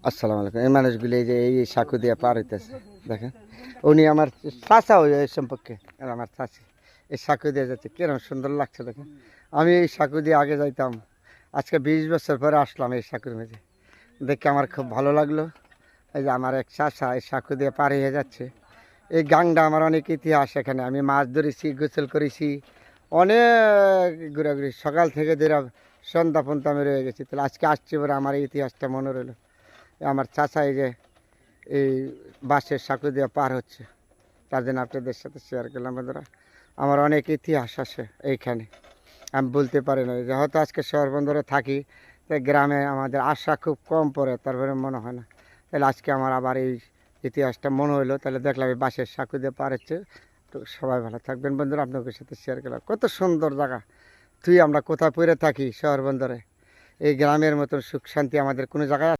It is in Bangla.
আসসালামু আলাইকুম। এই মানুষগুলি এই যে এই সাঁকু দিয়ে পার হইতেছে দেখেন, উনি আমার চাচা ওই এই সম্পর্কে, আর আমার চাচি এই সাঁকু দিয়ে যাচ্ছে, কিরম সুন্দর লাগছে দেখেন। আমি এই সাঁকু দিয়ে আগে যাইতাম, আজকে 20 বছর পরে আসলাম এই সাঁকুর মাঝে, দেখে আমার খুব ভালো লাগলো। এই যে আমার এক চাচা এই সাঁকু দিয়ে পার হয়ে যাচ্ছে। এই গাংটা আমার অনেক ইতিহাস, এখানে আমি মাছ ধরেছি, গোসল করেছি, অনেক ঘোরাঘুরি, সকাল থেকে ধরে সন্ধ্যা পর্যন্ত আমি রয়ে গেছি। তাহলে আজকে আসছি পরে আমার এই ইতিহাসটা মনে রইলো। আমার চাচা এই যে এই বাঁশের সাঁকু দিয়ে পার হচ্ছে, তার জন্য আপনাদের সাথে শেয়ার করলাম। বন্ধুরা, আমার অনেক ইতিহাস আছে এইখানে, আমি বলতে পারি না। যে হয়তো আজকে শহর বন্দরে থাকি, তাই গ্রামে আমাদের আশা খুব কম পড়ে, তারপরে মনে হয় না। তাহলে আজকে আমার আবার এই ইতিহাসটা মনে হলো, তাহলে দেখলাম এই বাঁশের সাঁকু দিয়ে পার হচ্ছে। তো সবাই ভালো থাকবেন বন্ধুরা, আপনাদের সাথে শেয়ার করলাম। কত সুন্দর জায়গা। তুই আমরা কোথায় পড়ে থাকি শহর বন্দরে, এই গ্রামের মতন সুখ শান্তি আমাদের কোনো জায়গায়